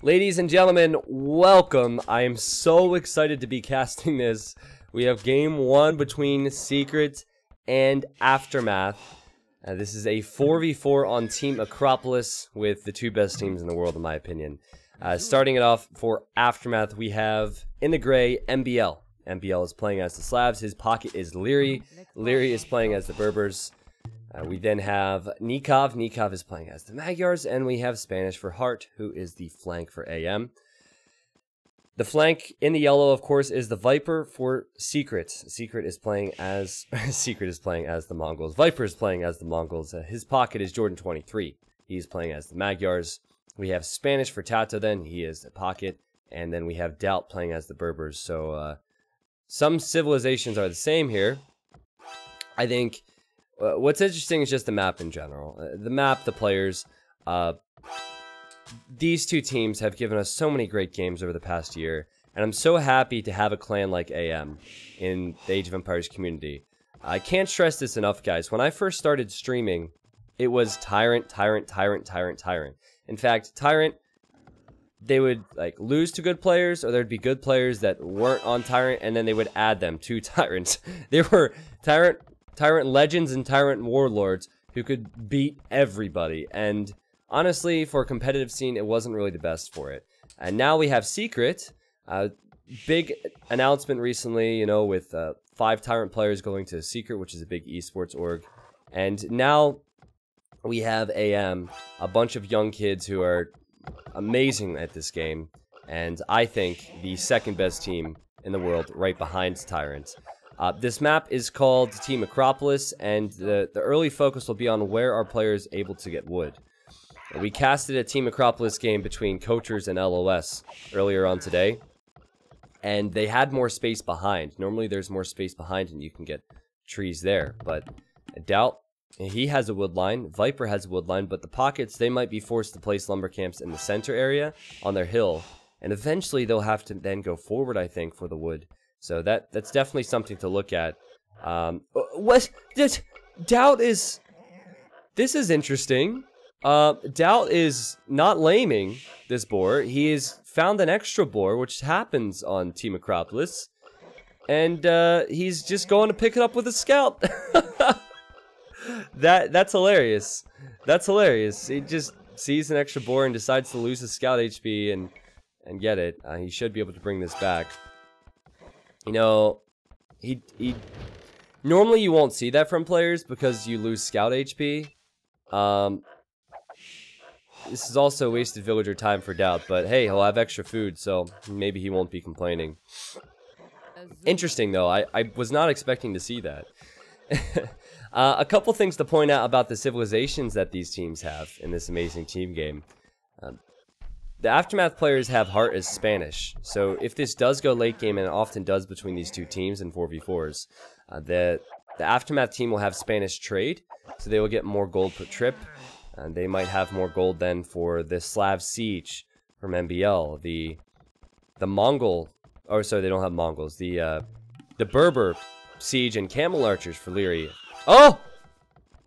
Ladies and gentlemen, welcome. I am so excited to be casting this. We have game 1 between Secret and Aftermath. This is a 4v4 on Team Acropolis with the two best teams in the world, in my opinion. Starting it off for Aftermath, we have in the gray MBL. MBL is playing as the Slavs. His pocket is Leary. Leary is playing as the Berbers. We then have Nikov. Nikov is playing as the Magyars. And we have Spanish for Hart, who is the flank for AM. The flank in the yellow, of course, is the Viper for Secret. Secret is playing as the Mongols. Viper is playing as the Mongols. His pocket is Jordan 23. He's playing as the Magyars. We have Spanish for Tata then. He is the pocket. And then we have Doubt playing as the Berbers. So some civilizations are the same here. I think what's interesting is just the map in general. The map, the players. These two teams have given us so many great games over the past year, and I'm so happy to have a clan like AM in the Age of Empires community. I can't stress this enough, guys. When I first started streaming, it was Tyrant, Tyrant, Tyrant, Tyrant, Tyrant. In fact, Tyrant, they would like lose to good players, or there'd be good players that weren't on Tyrant, and then they would add them to Tyrants. There were Tyrant Legends and Tyrant Warlords who could beat everybody, and honestly, for a competitive scene, it wasn't really the best for it. And now we have Secret. Big announcement recently, you know, with 5 Tyrant players going to Secret, which is a big esports org. And now we have AM, a bunch of young kids who are amazing at this game. And I think the second best team in the world, right behind Tyrant. This map is called Team Acropolis, and the early focus will be on where our players able to get wood. We casted a Team Acropolis game between Coachers and LOS earlier on today, and they had more space behind. Normally there's more space behind and you can get trees there, but I doubt. He has a wood line, Viper has a wood line, but the pockets, they might be forced to place lumber camps in the center area on their hill, and eventually they'll have to then go forward, I think, for the wood. So that's definitely something to look at. Doubt is... This is interesting. Doubt is not laming this boar. He has found an extra boar, which happens on Team Acropolis. And, he's just going to pick it up with a scout. That's hilarious. That's hilarious. He just sees an extra boar and decides to lose his scout HP and get it. He should be able to bring this back. You know, normally you won't see that from players because you lose scout HP. This is also wasted villager time for Doubt, but hey, he'll have extra food, so maybe he won't be complaining. Interesting, though. I was not expecting to see that. A couple things to point out about the civilizations that these teams have in this amazing team game. The Aftermath players have Heart as Spanish, so if this does go late game, and it often does between these two teams in 4v4s, the Aftermath team will have Spanish trade, so they will get more gold per trip. And they might have more gold then for the Slav Siege from MBL. The Mongol... Oh, sorry, they don't have Mongols. The Berber Siege and Camel Archers for Leary. Oh!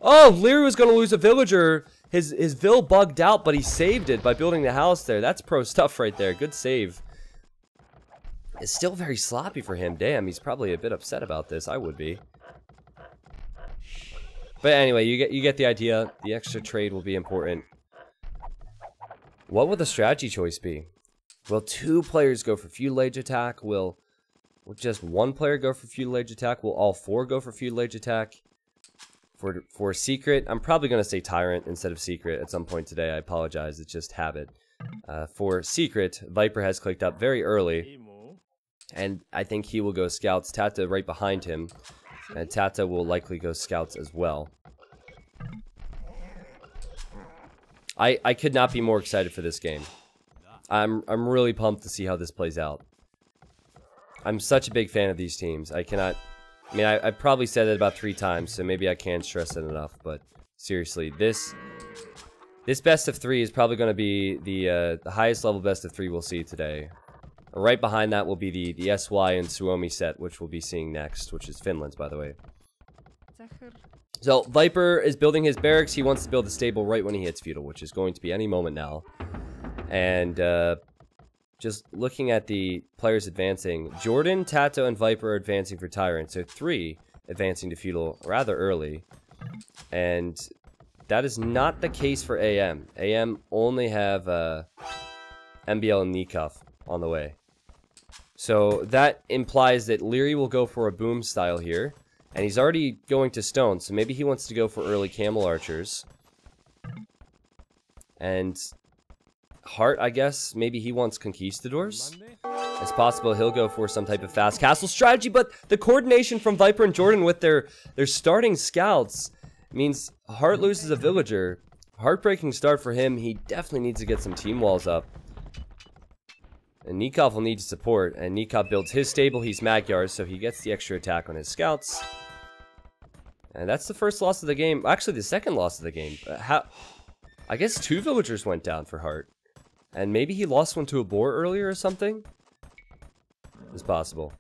Oh, Leary was going to lose a villager. His Vill bugged out, but he saved it by building the house there. That's pro stuff right there. Good save. It's still very sloppy for him. Damn, he's probably a bit upset about this. I would be. But anyway, you get the idea. The extra trade will be important. What will the strategy choice be? Will 2 players go for feudal age attack? Will just 1 player go for feudal age attack? Will all 4 go for feudal age attack? For Secret, I'm probably going to say Tyrant instead of Secret at some point today. I apologize, it's just habit. For Secret, Viper has clicked up very early. And I think he will go Scouts. Tata right behind him. And Tata will likely go Scouts as well. I could not be more excited for this game. I'm really pumped to see how this plays out. I'm such a big fan of these teams. I probably said it about 3 times, so maybe I can't stress it enough. But seriously, this best of 3 is probably going to be the highest level best of 3 we'll see today. Right behind that will be the SY and Suomi set, which we'll be seeing next, which is Finland's, by the way. So, Viper is building his barracks. He wants to build a stable right when he hits feudal, which is going to be any moment now. And just looking at the players advancing, Jordan, Tato, and Viper are advancing for Tyrant. So 3 advancing to Feudal rather early. And that is not the case for AM. AM only have MBL and Nikov on the way. So that implies that Leary will go for a boom style here. And he's already going to stone, so maybe he wants to go for early camel archers. And Hart, I guess, maybe he wants conquistadors. It's possible he'll go for some type of fast castle strategy, but the coordination from Viper and Jordan with their starting scouts means Hart loses a villager. Heartbreaking start for him. He definitely needs to get some team walls up. And Nikov will need to support, and Nikov builds his stable. He's Magyar, so he gets the extra attack on his scouts. And that's the first loss of the game. Actually, the second loss of the game. I guess 2 villagers went down for Hart. And maybe he lost one to a boar earlier or something? It's possible.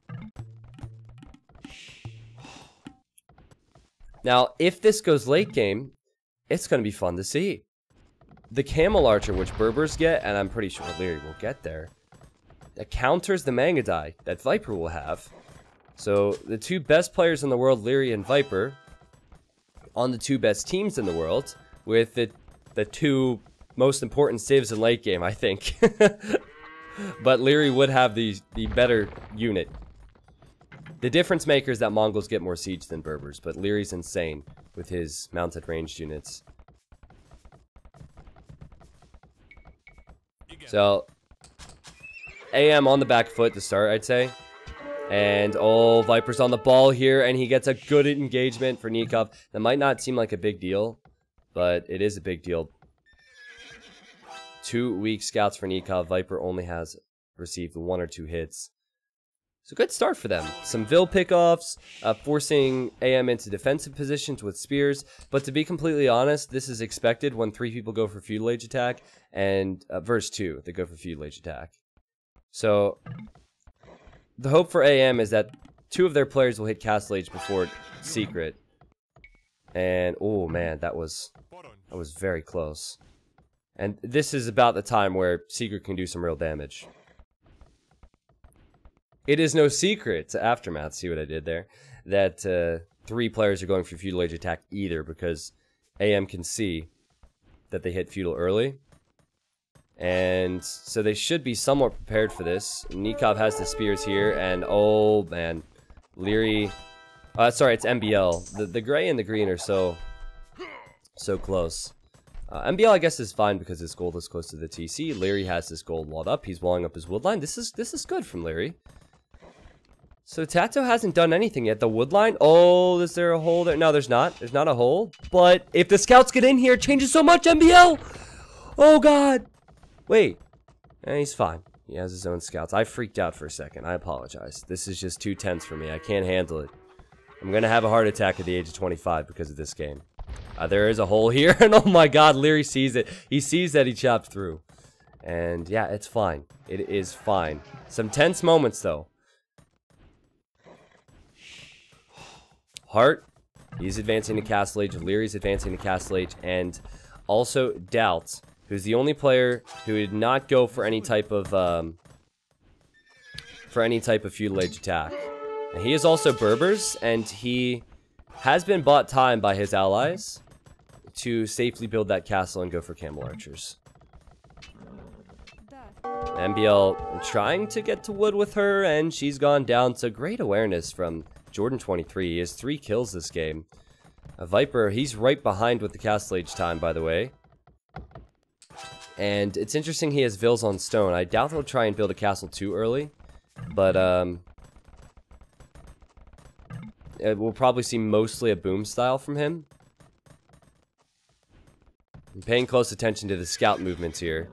Now, if this goes late game, it's going to be fun to see. The Camel Archer, which Berbers get, and I'm pretty sure Leary will get there, that counters the Mangadai that Viper will have. So, the 2 best players in the world, Leary and Viper, on the 2 best teams in the world, with the 2 most important civs in late game, I think. But Leary would have the better unit. The difference maker is that Mongols get more siege than Berbers, but Leary's insane with his mounted ranged units. So, AM on the back foot to start, I'd say. And, oh, Viper's on the ball here, and he gets a good engagement for Nikov. That might not seem like a big deal, but it is a big deal. 2 weak scouts for Nikov. Viper only has received 1 or 2 hits. So good start for them. Some Vil pickoffs, forcing AM into defensive positions with spears. But to be completely honest, this is expected when 3 people go for feudal age attack, and verse 2, they go for feudal age attack. So the hope for AM is that 2 of their players will hit Castle Age before Secret. And, oh man, that was very close. And this is about the time where Secret can do some real damage. It is no secret to Aftermath, see what I did there, that 3 players are going for feudal age attack either, because AM can see that they hit feudal early. And so they should be somewhat prepared for this. Nikov has the spears here, and oh man, Leary... sorry, it's MBL. The gray and the green are so close. MBL, I guess, is fine because his gold is close to the TC. Leary has his gold walled up. He's walling up his wood line. This is good from Leary. So Tato hasn't done anything yet. The wood line. Oh, is there a hole there? No, there's not. There's not a hole. But if the scouts get in here, it changes so much. MBL. Oh God. Wait. He's fine. He has his own scouts. I freaked out for a second. I apologize. This is just too tense for me. I can't handle it. I'm gonna have a heart attack at the age of 25 because of this game. There is a hole here, and oh my God, Leary sees it. He sees that he chopped through. And yeah, it's fine. It is fine. Some tense moments, though. Hart, he's advancing to Castle Age. Leary's advancing to Castle Age. And also Doubt, who's the only player who did not go for any type of feudal age attack. And he is also Berbers, and he has been bought time by his allies to safely build that castle and go for camel archers. MBL trying to get to wood with her, and she's gone down. So great awareness from Jordan 23. He has 3 kills this game. Viper, he's right behind with the castle age time, by the way. And it's interesting he has Vils on stone. I doubt he'll try and build a castle too early, but we'll probably see mostly a boom style from him. I'm paying close attention to the scout movements here.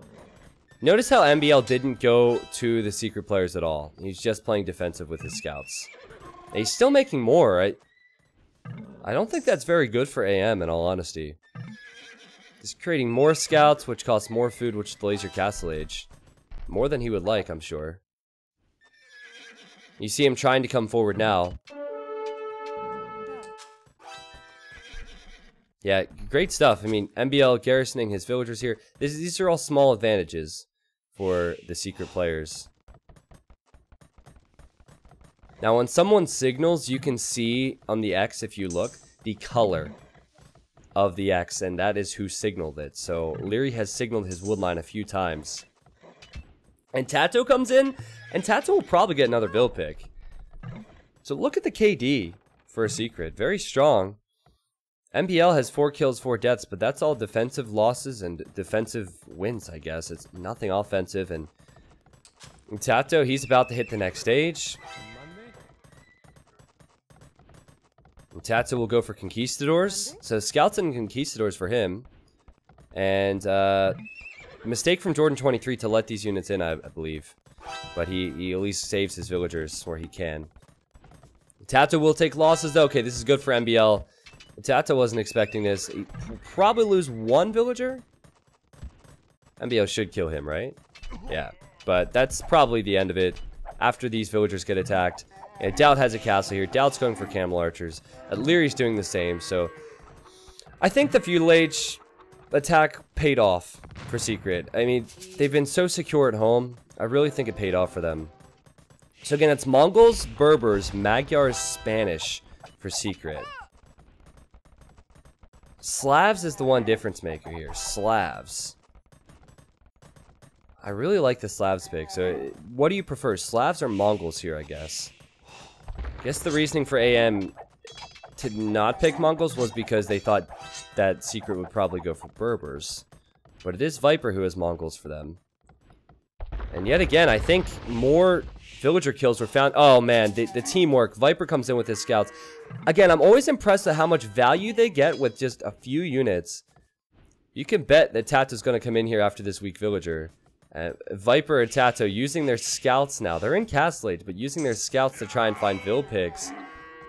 Notice how MBL didn't go to the secret players at all. He's just playing defensive with his scouts. And he's still making more. I don't think that's very good for AM, in all honesty. He's creating more scouts, which costs more food, which delays your castle age. More than he would like, I'm sure. You see him trying to come forward now. Yeah, great stuff. I mean, MBL garrisoning his villagers here. These are all small advantages. for the Secret players. Now, when someone signals, you can see on the X, if you look, the color of the X, and that is who signaled it. So, Leary has signaled his woodline a few times. And Tato comes in, and Tato will probably get another Vil pick. So, look at the KD for a Secret. Very strong. MBL has 4 kills, 4 deaths, but that's all defensive losses and defensive wins, I guess. It's nothing offensive, and Tato, he's about to hit the next stage. Tato will go for Conquistadors. So Scouts and Conquistadors for him. And mistake from Jordan 23 to let these units in, I believe. But he at least saves his villagers where he can. Tato will take losses though. Okay, this is good for MBL. Tato wasn't expecting this. He will probably lose 1 villager. MBL should kill him, right? Yeah. But that's probably the end of it. After these villagers get attacked. Yeah, Doubt has a castle here. Doubt's going for camel archers. Leary's doing the same, so I think the feudal age attack paid off for Secret. I mean, they've been so secure at home. I really think it paid off for them. So again, it's Mongols, Berbers, Magyars, Spanish for Secret. Slavs is the one difference maker here. Slavs. I really like the Slavs pick. So what do you prefer, Slavs or Mongols here, I guess? I guess the reasoning for AM to not pick Mongols was because they thought that Secret would probably go for Berbers. But it is Viper who has Mongols for them. And yet again, I think more villager kills were found. Oh man, the teamwork. Viper comes in with his scouts. Again, I'm always impressed at how much value they get with just a few units. You can bet that Tato's going to come in here after this weak villager. Viper and Tato using their scouts now. They're in Castle Age, but using their scouts to try and find Vil picks.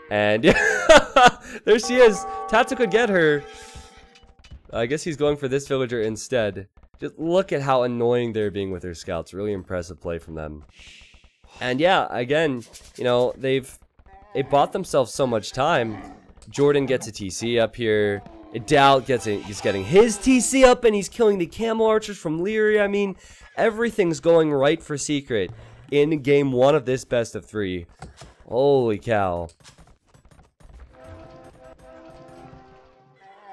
And there she is. Tato could get her. I guess he's going for this villager instead. Just look at how annoying they're being with their scouts. Really impressive play from them. And yeah, again, you know, they bought themselves so much time. Jordan gets a TC up here. Doubt he's getting his TC up, and he's killing the camel archers from Leary. I mean, everything's going right for Secret in game 1 of this best of 3. Holy cow.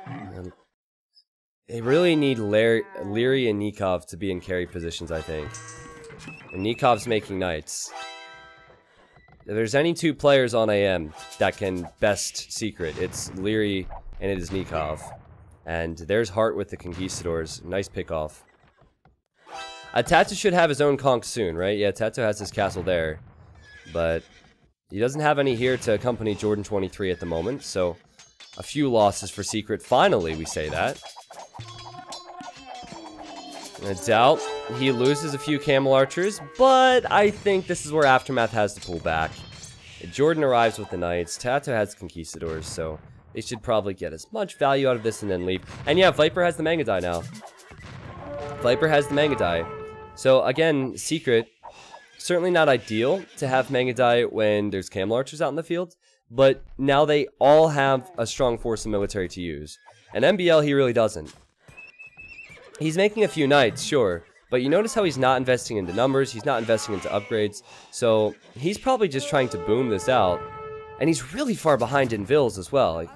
And they really need Leary and Nikov to be in carry positions, I think. And Nikov's making knights. If there's any 2 players on AM that can best Secret, it's Leary and it is Nikov. And there's Hart with the Conquistadors. Nice pickoff. Tato should have his own conch soon, right? Yeah, Tato has his castle there. But he doesn't have any here to accompany Jordan 23 at the moment. So a few losses for Secret. Finally, we say that. Doubt he loses a few camel archers, but I think this is where Aftermath has to pull back. Jordan arrives with the knights. Tato has conquistadors, so they should probably get as much value out of this and then leave. And yeah, Viper has the manga die now. Viper has the manga die. So again, Secret, certainly not ideal to have manga die when there's camel archers out in the field, but now they all have a strong force of military to use. And MBL, he really doesn't. He's making a few knights, sure, but you notice how he's not investing into numbers, he's not investing into upgrades, so he's probably just trying to boom this out. And he's really far behind in Vils as well. Like,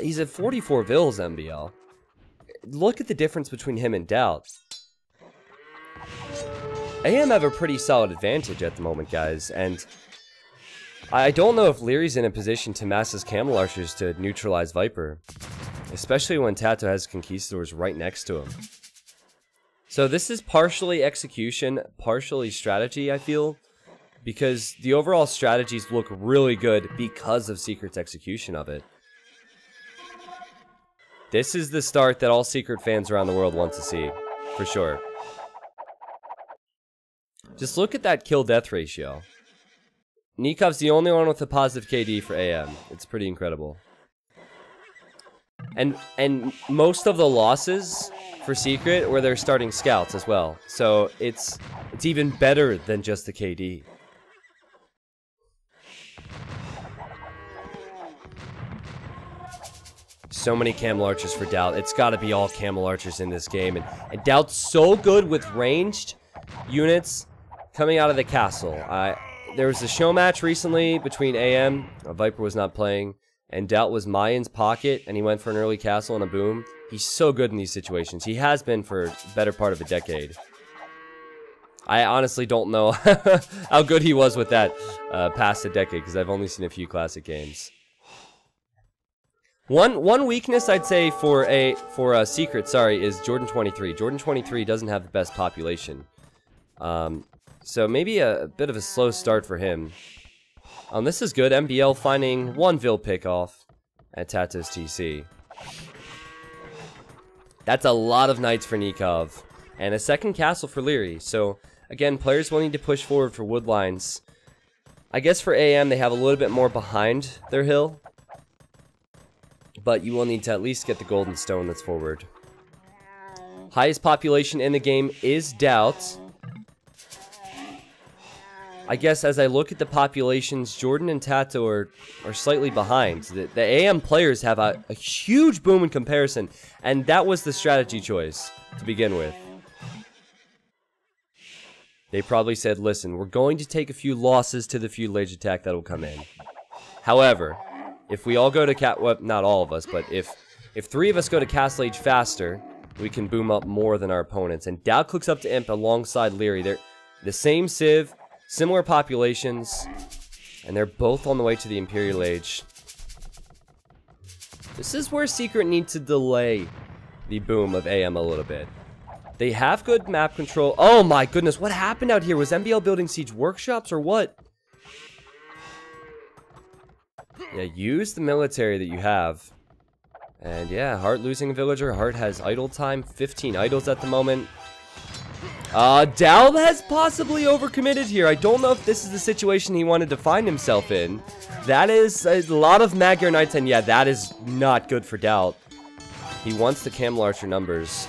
he's at 44 Vils, MBL. Look at the difference between him and Doubt. AM have a pretty solid advantage at the moment, guys, and I don't know if Leary's in a position to mass his camel archers to neutralize Viper, especially when Tato has conquistadors right next to him. So this is partially execution, partially strategy, I feel, because the overall strategies look really good because of Secret's execution of it. This is the start that all Secret fans around the world want to see, for sure. Just look at that kill-death ratio. Nikov's the only one with a positive KD for AM. It's pretty incredible. And most of the losses for Secret where they're starting scouts as well. So it's even better than just the KD. So many camel archers for Doubt. It's got to be all camel archers in this game. And Doubt's so good with ranged units coming out of the castle. There was a show match recently between AM, Viper was not playing, and Doubt was Mayan's pocket, and he went for an early castle and a boom. He's so good in these situations. He has been for the better part of a decade. I honestly don't know how good he was with that past a decade, because I've only seen a few classic games. One weakness I'd say for a secret, sorry, is Jordan 23. Jordan 23 doesn't have the best population. So maybe a bit of a slow start for him. This is good. MBL finding one Vil pick off at Tato's TC. That's a lot of knights for Nikov. And a second castle for Leary. So, again, players will need to push forward for wood lines. I guess for AM, they have a little bit more behind their hill. But you will need to at least get the golden stone that's forward. Highest population in the game is Doubt. I guess as I look at the populations, Jordan and Tato are slightly behind. The AM players have a huge boom in comparison, and that was the strategy choice to begin with. They probably said, listen, we're going to take a few losses to the feud age attack that will come in. However, if we all go to well, not all of us, but if 3 of us go to Castle Age faster, we can boom up more than our opponents. And Doubt clicks up to Imp alongside Leary. They're the same Civ, similar populations, and they're both on the way to the Imperial Age. This is where Secret needs to delay the boom of AM a little bit. They have good map control. Oh my goodness, what happened out here? Was MBL building siege workshops or what? Yeah, use the military that you have. And yeah, Hart losing a villager. Hart has idle time, 15 idols at the moment. Dal has possibly overcommitted here. I don't know if this is the situation he wanted to find himself in. That is a lot of Magyar Knights, and yeah, that is not good for Doubt. He wants the Camel Archer numbers.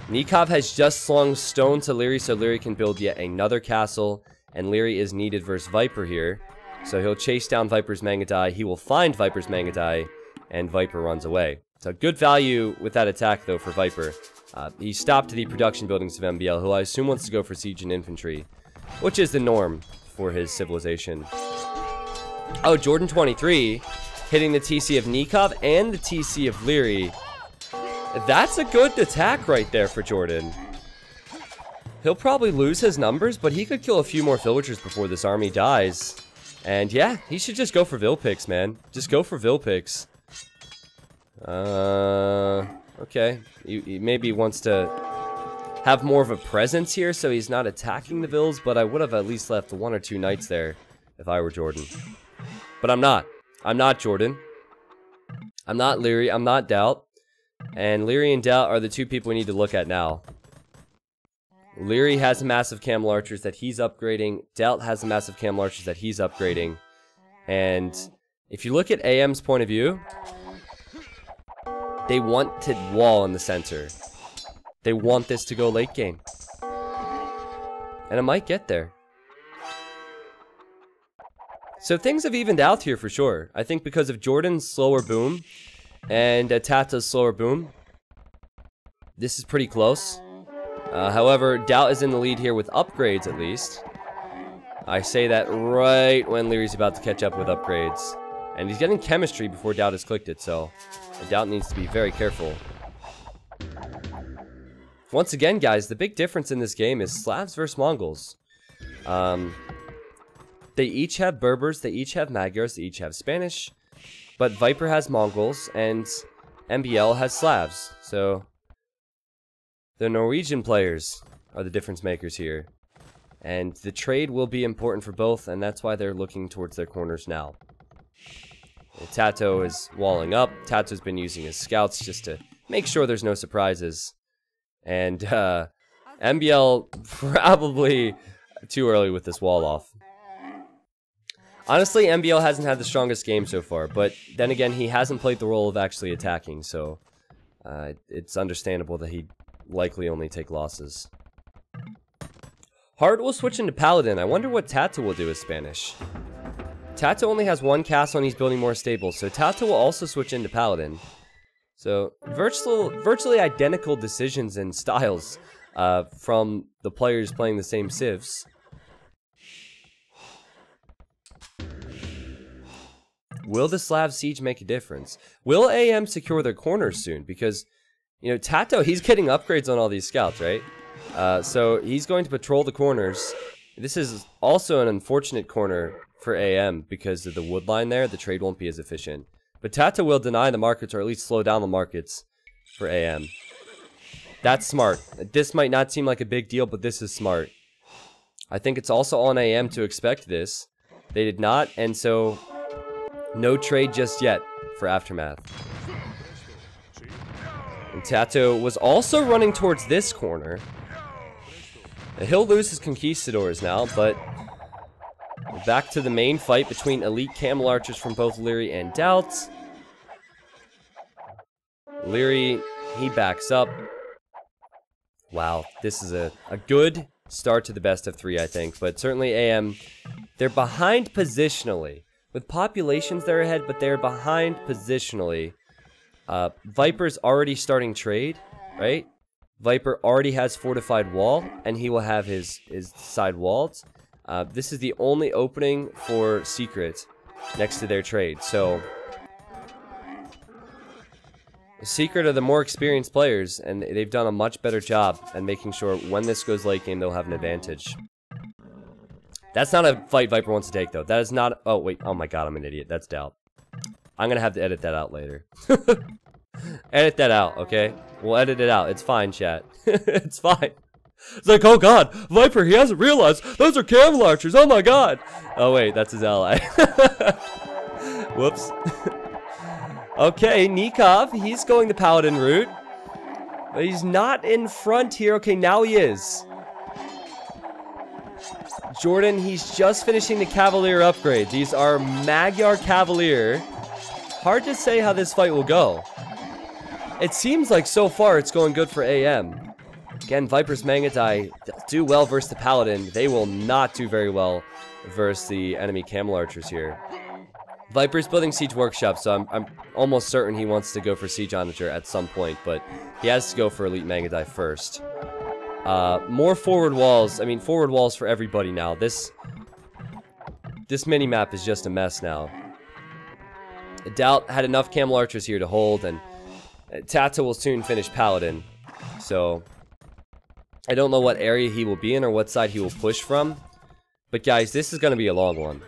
Nikov has just slung stone to Leary so Leary can build yet another castle, and Leary is needed versus Viper here. So he'll chase down Viper's Mangadai. He will find Viper's Mangadai, and Viper runs away. So good value with that attack, though, for Viper. He stopped the production buildings of MBL, who I assume wants to go for siege and infantry, which is the norm for his civilization. Oh, Jordan 23 hitting the TC of Nikov and the TC of Leary. That's a good attack right there for Jordan. He'll probably lose his numbers, but he could kill a few more villagers before this army dies. And yeah, he should just go for Vil picks, man. Just go for Vil picks. Okay. He maybe wants to have more of a presence here, so he's not attacking the Vils, but I would have at least left 1 or 2 knights there if I were Jordan. But I'm not. I'm not Jordan. I'm not Leary. I'm not Doubt. And Leary and Doubt are the 2 people we need to look at now. Leary has massive Camel Archers that he's upgrading. Doubt has massive Camel Archers that he's upgrading. And if you look at AM's point of view, they want to wall in the center. They want this to go late game. And it might get there. So things have evened out here for sure. I think because of Jordan's slower boom and Tata's slower boom, this is pretty close. However, Doubt is in the lead here with upgrades at least. I say that right when Leary's about to catch up with upgrades. And he's getting chemistry before Doubt has clicked it, so Doubt needs to be very careful. Once again, guys, the big difference in this game is Slavs versus Mongols. They each have Berbers, they each have Magyars, they each have Spanish. But Viper has Mongols, and MBL has Slavs. So the Norwegian players are the difference makers here. And the trade will be important for both, and that's why they're looking towards their corners now. Tato is walling up. Tato's been using his scouts just to make sure there's no surprises. And MBL probably too early with this wall off. Honestly, MBL hasn't had the strongest game so far, but then again, he hasn't played the role of actually attacking, so it's understandable that he'd likely only take losses. Hart will switch into Paladin. I wonder what Tato will do with Spanish. Tato only has 1 castle and he's building more stables, so Tato will also switch into Paladin. So, virtually identical decisions and styles. from the players playing the same civs. Will the Slav siege make a difference? Will AM secure their corners soon? Because, you know, Tato, he's getting upgrades on all these scouts, right? So he's going to patrol the corners. This is also an unfortunate corner for AM because of the wood line there. The trade won't be as efficient. But Tato will deny the markets, or at least slow down the markets for AM. That's smart. This might not seem like a big deal, but this is smart. I think it's also on AM to expect this. They did not, and so no trade just yet for Aftermath. And Tato was also running towards this corner. He'll lose his conquistadors now, but back to the main fight between elite camel archers from both Leary and Doubt. Leary, he backs up. Wow, this is a good start to the best of 3, I think. But certainly AM, they're behind positionally. With populations, they're ahead, but they're behind positionally. Viper's already starting trade, right? Viper already has fortified wall, and he will have his side walled. This is the only opening for Secret next to their trade. So, Secret are the more experienced players, and they've done a much better job at making sure when this goes late game, they'll have an advantage. That's not a fight Viper wants to take, though. That is not... Oh, wait. Oh, my God. I'm an idiot. That's Doubt. I'm going to have to edit that out later. Edit that out, okay? We'll edit it out. It's fine, chat. It's fine. It's like, oh, God. Viper, he hasn't realized. Those are camel archers. Oh, my God. Oh, wait. That's his ally. Whoops. Okay, Nikov. He's going the Paladin route. But he's not in front here. Okay, now he is. Jordan, he's just finishing the Cavalier upgrade. These are Magyar Cavalier. Hard to say how this fight will go. It seems like so far it's going good for AM. Again, Viper's Mangadai, they'll do well versus the Paladin. They will not do very well versus the enemy Camel Archers here. Viper's building Siege Workshop, so I'm almost certain he wants to go for Siege Onager at some point, but he has to go for Elite Mangadai first. More forward walls. I mean, forward walls for everybody now. This mini-map is just a mess now. Doubt had enough Camel Archers here to hold, and Tato will soon finish Paladin. So, I don't know what area he will be in or what side he will push from. But guys, this is going to be a long one.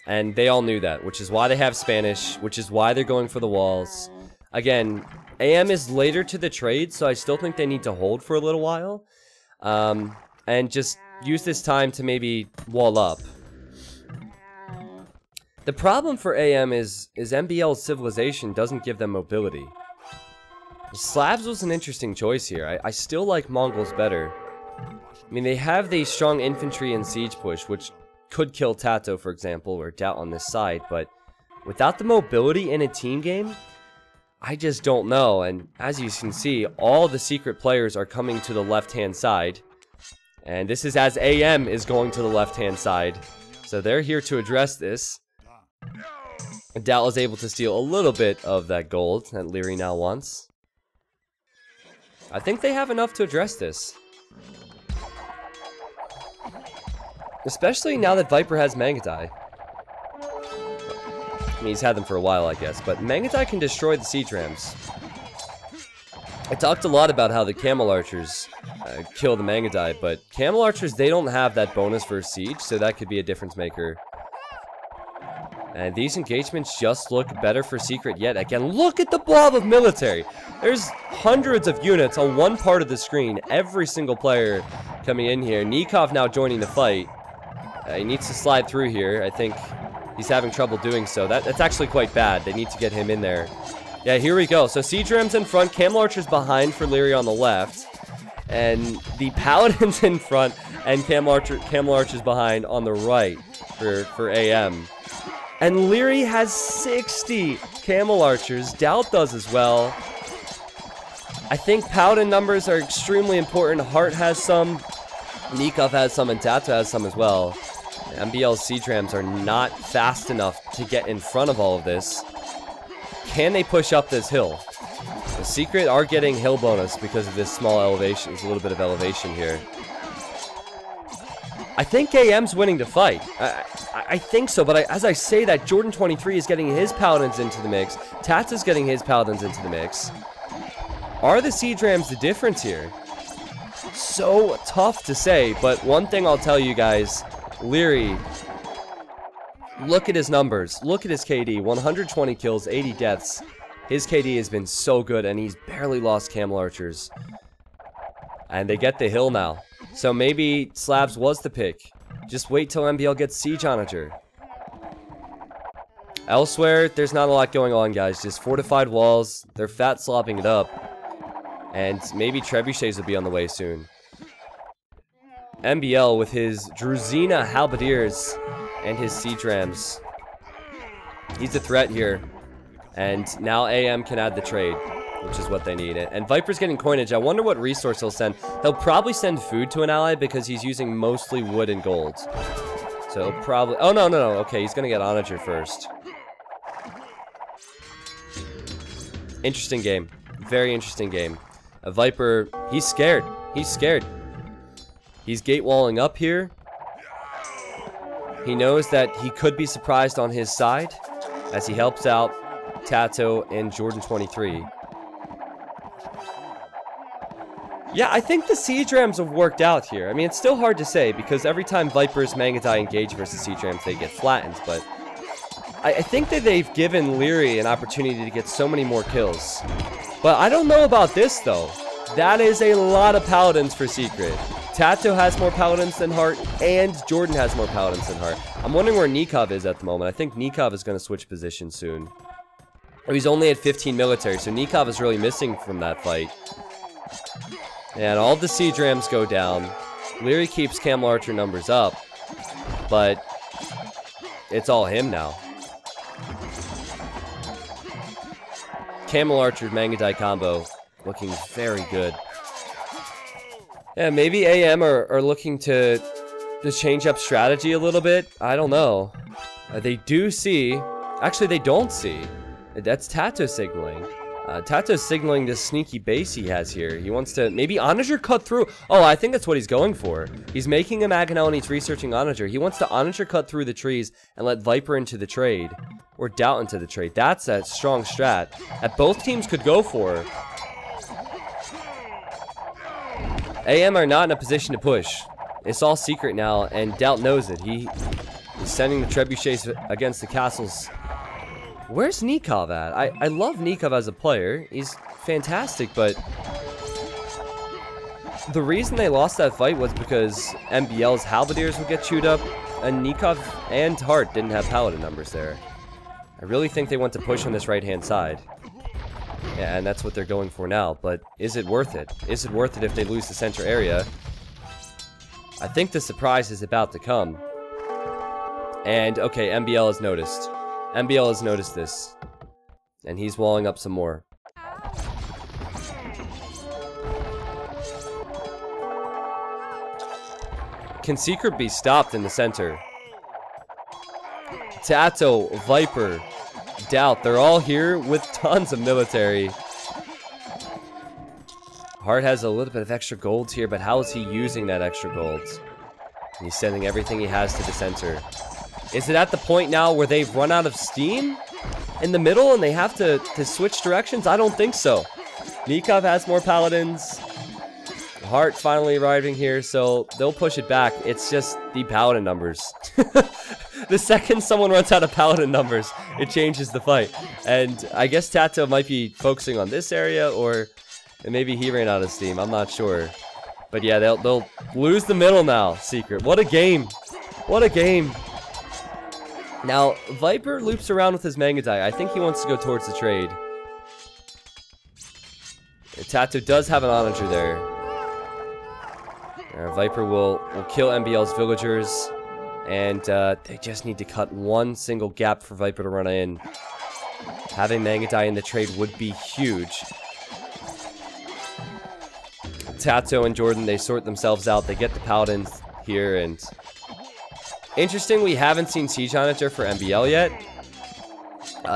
And they all knew that, which is why they have Spanish, which is why they're going for the walls. Again, AM is later to the trade, so I still think they need to hold for a little while. And just use this time to maybe wall up. The problem for AM is MBL's civilization doesn't give them mobility. Slavs was an interesting choice here. I still like Mongols better. I mean, they have the strong infantry and siege push, which could kill Tato, for example, or Doubt on this side, but without the mobility in a team game, I just don't know. And as you can see, all the secret players are coming to the left-hand side. And this is as AM is going to the left-hand side. So they're here to address this. Doubt was able to steal a little bit of that gold that Leary now wants. I think they have enough to address this. Especially now that Viper has Mangadai. I mean, he's had them for a while, I guess. But Mangadai can destroy the siege rams. I talked a lot about how the Camel Archers kill the Mangadai, but Camel Archers, they don't have that bonus for siege, so that could be a difference maker. And these engagements just look better for Secret yet. Again, look at the blob of military. There's hundreds of units on one part of the screen. Every single player coming in here. Nikov now joining the fight. He needs to slide through here. I think he's having trouble doing so. That's actually quite bad. They need to get him in there. Yeah, here we go. So Siege Rams in front. Camel Archers behind for Leary on the left. And the Paladins in front. And Camel Archers behind on the right for AM. And Leary has 60 Camel Archers. Doubt does as well. I think Paladin numbers are extremely important. Hart has some. Nikov has some, and Tato has some as well. MBL's siege rams are not fast enough to get in front of all of this. Can they push up this hill? The Secret are getting hill bonus because of this small elevation. There's a little bit of elevation here. I think AM's winning the fight. I think so, but as I say that, Jordan 23 is getting his Paladins into the mix. Tats is getting his Paladins into the mix. Are the Siege Rams the difference here? So tough to say, but one thing I'll tell you guys, Leary, look at his numbers. Look at his KD. 120 kills, 80 deaths. His KD has been so good, and he's barely lost Camel Archers. And they get the hill now. So maybe Slabs was the pick. Just wait till MBL gets Siege Onager. Elsewhere, there's not a lot going on, guys. Just fortified walls. They're fat slopping it up. And maybe Trebuchets will be on the way soon. MBL with his Druzina Halberdiers and his Siege Rams. He's a threat here. And now AM can add the trade, which is what they need. And Viper's getting coinage. I wonder what resource he'll send. He'll probably send food to an ally because he's using mostly wood and gold. So he'll probably... Oh, no. Okay, he's going to get Onager first. Interesting game. Very interesting game. A Viper, he's scared. He's scared. He's gate walling up here. He knows that he could be surprised on his side as he helps out Tato and Jordan 23. Yeah, I think the Siege Rams have worked out here. I mean, it's still hard to say because every time Vipers Mangadai engage versus Siege Rams, they get flattened. But I think that they've given Leary an opportunity to get so many more kills. But I don't know about this, though. That is a lot of Paladins for Secret. Tato has more Paladins than Heart, and Jordan has more Paladins than Heart. I'm wondering where Nikov is at the moment. I think Nikov is going to switch position soon. He's only at 15 military, so Nikov is really missing from that fight. And all the Siege Rams go down. Leary keeps Camel Archer numbers up, but it's all him now. Camel Archer Mangadai combo looking very good. Yeah, maybe AM are looking to change up strategy a little bit. I don't know. They do see... Actually, they don't see. That's Tato signaling. Tato's signaling this sneaky base he has here. He wants to... Maybe Onager cut through. Oh, I think that's what he's going for. He's making a Maganel and he's researching Onager. He wants to Onager cut through the trees and let Viper into the trade. Or Doubt into the trade. That's a strong strat that both teams could go for. AM are not in a position to push. It's all Secret now, and Doubt knows it. He's sending the Trebuchets against the castles. Where's Nikov at? I love Nikov as a player. He's fantastic, but the reason they lost that fight was because MBL's Halberdiers would get chewed up, and Nikov and Hart didn't have Paladin numbers there. I really think they want to push on this right-hand side. Yeah, and that's what they're going for now, but is it worth it? Is it worth it if they lose the center area? I think the surprise is about to come. And, okay, MBL has noticed. MBL has noticed this. And he's walling up some more. Can Secret be stopped in the center? Tato, Viper, Doubt, they're all here with tons of military. Hart has a little bit of extra gold here, but how is he using that extra gold? And he's sending everything he has to the center. Is it at the point now where they've run out of steam in the middle and they have to switch directions? I don't think so. Nikov has more Paladins. Hart finally arriving here, so they'll push it back. It's just the Paladin numbers. The second someone runs out of Paladin numbers, it changes the fight. And I guess Tato might be focusing on this area, or maybe he ran out of steam. I'm not sure. But yeah, they'll lose the middle now, Secret. What a game. What a game. Now, Viper loops around with his Mangadai. I think he wants to go towards the trade. Tato does have an Onager there. Viper will kill MBL's villagers. And they just need to cut one single gap for Viper to run in. Having Mangadai in the trade would be huge. Tato and Jordan, they sort themselves out. They get the Paladins here, and... Interesting, we haven't seen Siege Onager for MBL yet.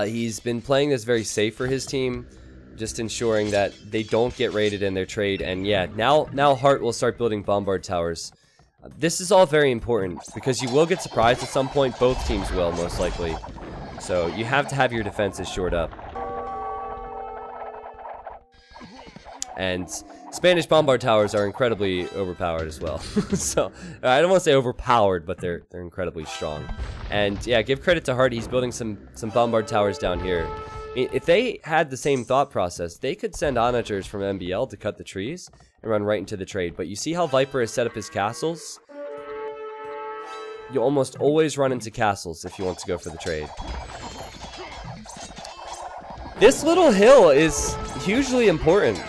He's been playing this very safe for his team. just ensuring that they don't get raided in their trade. And yeah, now Hart will start building bombard towers. This is all very important because you will get surprised at some point. Both teams will, most likely. So you have to have your defenses shored up. And Spanish bombard towers are incredibly overpowered as well. So I don't want to say overpowered, but they're incredibly strong. And yeah, give credit to Hart. He's building some bombard towers down here. I mean, if they had the same thought process, they could send onagers from MBL to cut the trees and run right into the trade. But you see how Viper has set up his castles? You almost always run into castles if you want to go for the trade. This little hill is hugely important.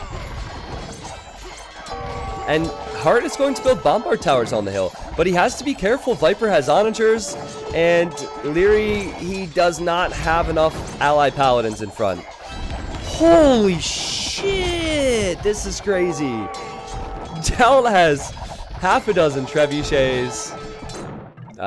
And Hart is going to build bombard towers on the hill. But he has to be careful. Viper has onagers. And Leary, he does not have enough ally paladins in front. Holy shit! This is crazy. Doubt has half a dozen trebuchets.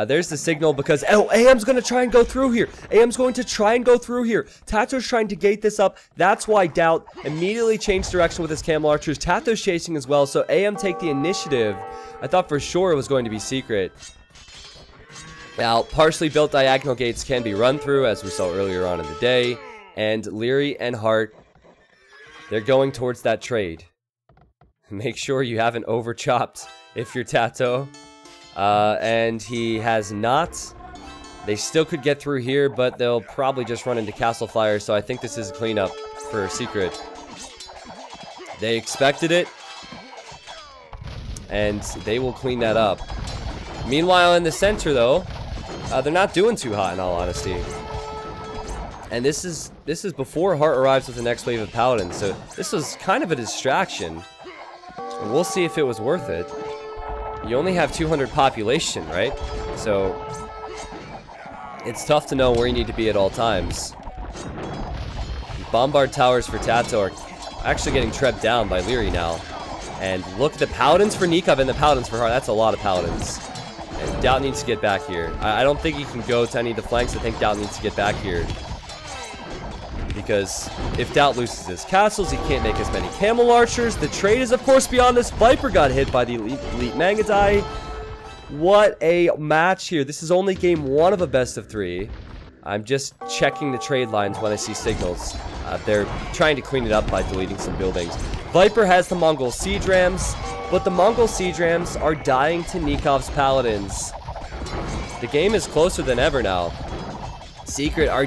There's the signal because... Oh, AM's going to try and go through here. AM's going to try and go through here. Tato's trying to gate this up. That's why Doubt immediately changed direction with his camel archers. Tato's chasing as well, so AM take the initiative. I thought for sure it was going to be secret. Now, partially built diagonal gates can be run through, as we saw earlier on in the day. And Leary and Hart, they're going towards that trade. Make sure you haven't over-chopped if you're Tato. And he has not. They still could get through here, but they'll probably just run into castle fire, so I think this is a cleanup for a secret. They expected it, and they will clean that up. Meanwhile, in the center, though, they're not doing too hot, in all honesty. And this is before Hart arrives with the next wave of paladins, so this was kind of a distraction. And we'll see if it was worth it. You only have 200 population, right? So it's tough to know where you need to be at all times. Bombard towers for Tato are actually getting trebbed down by Leary now. And look at the paladins for Nikov and the paladins for Hart. That's a lot of paladins. And Doubt needs to get back here. I don't think he can go to any of the flanks. I think Doubt needs to get back here. Because if Doubt loses his castles, he can't make as many camel archers. The trade is, of course, beyond this. Viper got hit by the elite Mangadai. What a match here. This is only game 1 of a best of 3. I'm just checking the trade lines when I see signals. They're trying to clean it up by deleting some buildings. Viper has the Mongol siege rams, but the Mongol siege rams are dying to Nikov's paladins. The game is closer than ever now. Secret are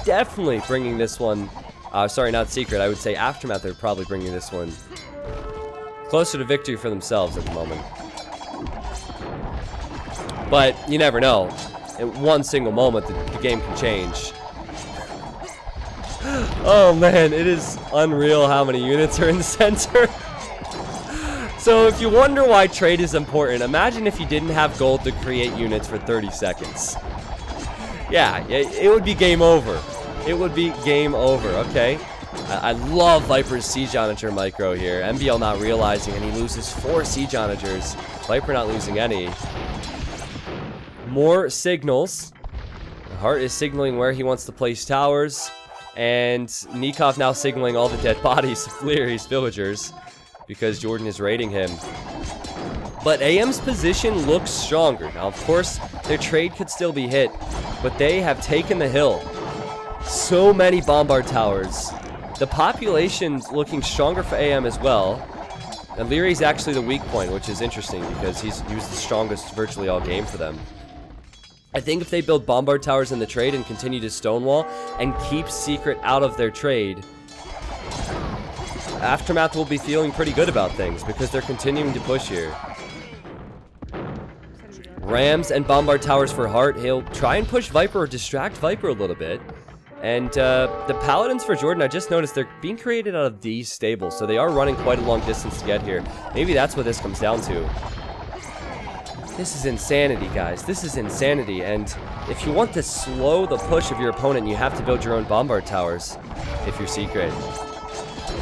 definitely bringing this one, sorry, not Secret, I would say Aftermath are probably bringing this one closer to victory for themselves at the moment. But you never know. In one single moment, the game can change. Oh man, it is unreal how many units are in the center. So if you wonder why trade is important, imagine if you didn't have gold to create units for 30 seconds. Yeah, it would be game over. It would be game over, okay? I love Viper's Siege Onager micro here. MBL not realizing, and he loses 4 Siege Onagers. Viper not losing any. More signals. Hart is signaling where he wants to place towers. And Nikov now signaling all the dead bodies of Leary's villagers. Because Jordan is raiding him. But AM's position looks stronger. Now, of course, their trade could still be hit. But they have taken the hill. So many bombard towers. The population's looking stronger for AM as well. And Leary's actually the weak point, which is interesting because he was the strongest virtually all game for them. I think if they build bombard towers in the trade and continue to stonewall and keep Secret out of their trade, Aftermath will be feeling pretty good about things because they're continuing to push here. Rams and bombard towers for Hart. He'll try and push Viper or distract Viper a little bit. And the paladins for Jordan, I just noticed they're being created out of these stables, so they are running quite a long distance to get here. Maybe that's what this comes down to. This is insanity, guys. This is insanity, and if you want to slow the push of your opponent, you have to build your own bombard towers if you're Secret.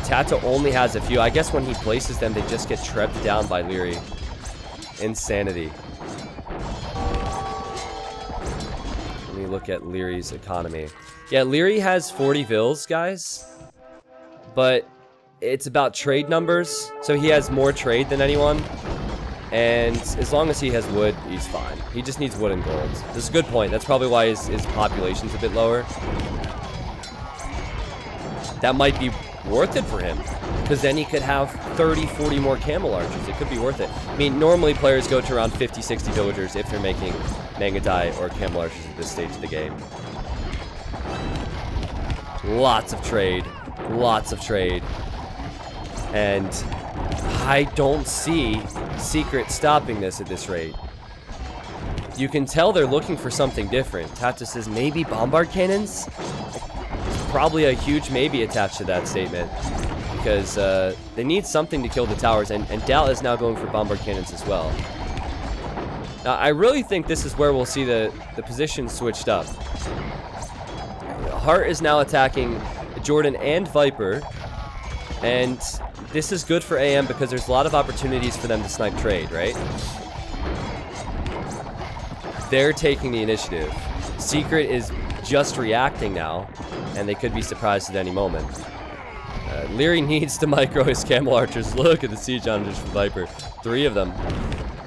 Tato only has a few. I guess when he places them, they just get trebbed down by Leary. Insanity. Let me look at Leary's economy. Yeah, Leary has 40 vills, guys. but it's about trade numbers. So he has more trade than anyone. And as long as he has wood, he's fine. He just needs wood and gold. This is a good point. That's probably why his population's a bit lower. That might be worth it for him, because then he could have 30, 40 more camel archers. It could be worth it. I mean, normally players go to around 50, 60 villagers if they're making manga dye or camel archers at this stage of the game. Lots of trade. Lots of trade. And I don't see Secret stopping this at this rate. You can tell they're looking for something different. Tato says maybe bombard cannons? Probably a huge maybe attached to that statement, because they need something to kill the towers, and Dal is now going for bombard cannons as well. Now, I really think this is where we'll see the position switched up. Hart is now attacking Jordan and Viper, and this is good for AM because there's a lot of opportunities for them to snipe trade, right? They're taking the initiative. Secret is just reacting now, and they could be surprised at any moment. Leary needs to micro his camel archers. Look at the siege onagers from Viper. 3 of them.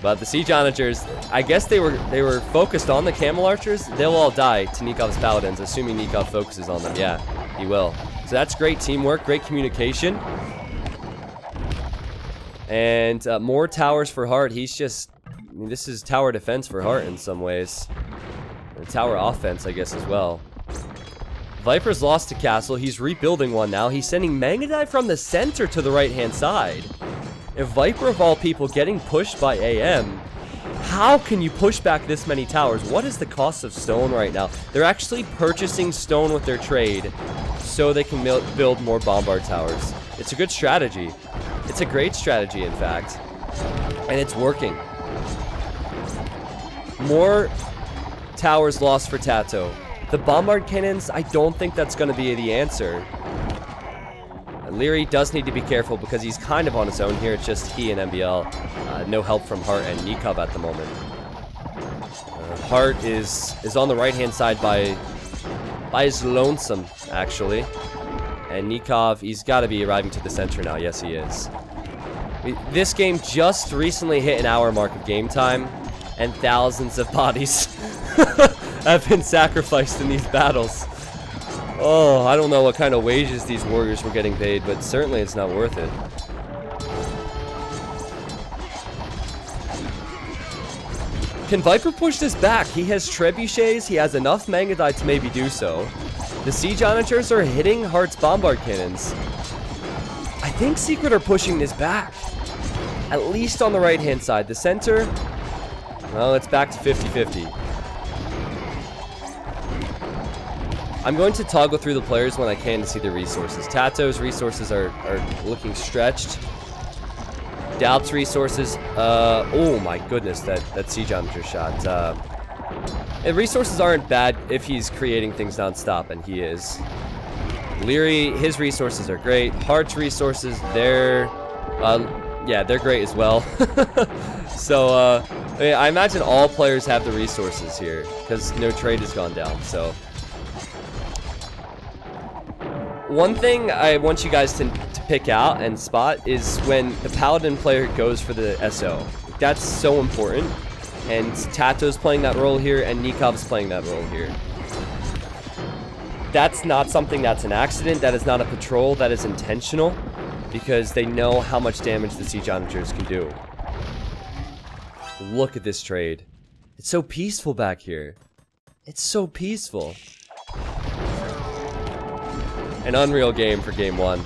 But the siege onagers, I guess they were focused on the camel archers. They'll all die to Nikov's paladins, assuming Nikov focuses on them. Yeah, he will. So that's great teamwork, great communication. And more towers for Hart. He's just, I mean, this is tower defense for Hart in some ways. And tower offense, I guess, as well. Viper's lost a castle. He's rebuilding one now. He's sending Mangadai from the center to the right-hand side. If Viper, of all people, getting pushed by AM, how can you push back this many towers? What is the cost of stone right now? They're actually purchasing stone with their trade so they can build more bombard towers. It's a good strategy. It's a great strategy, in fact. And it's working. More towers lost for Tato. The bombard cannons, I don't think that's going to be the answer. Leary does need to be careful because he's kind of on his own here. It's just he and MBL. No help from Hart and Nikov at the moment. Hart is on the right-hand side by his lonesome, actually. And Nikov, he's got to be arriving to the center now. Yes, he is. This game just recently hit an hour mark of game time, and thousands of bodies have been sacrificed in these battles. Oh, I don't know what kind of wages these warriors were getting paid, but certainly it's not worth it. Can Viper push this back? He has trebuchets, he has enough Mangadai to maybe do so. The siege onagers are hitting Hart's bombard cannons. I think Secret are pushing this back. At least on the right-hand side. The center, well, it's back to 50-50. I'm going to toggle through the players when I can to see the resources. Tato's resources are looking stretched. Dalp's resources, oh my goodness, that siege onager shot. And resources aren't bad if he's creating things non-stop, and he is. Leary, his resources are great. Hart's resources, yeah, they're great as well. So, I imagine all players have the resources here, because no trade has gone down, so. One thing I want you guys to pick out and spot is when the Paladin player goes for the SO. That's so important. And Tato's playing that role here, and Nikov's playing that role here. That's not something that's an accident. That is not a patrol. That is intentional. Because they know how much damage the siege onagers can do. Look at this trade. It's so peaceful back here. It's so peaceful. An unreal game for game 1.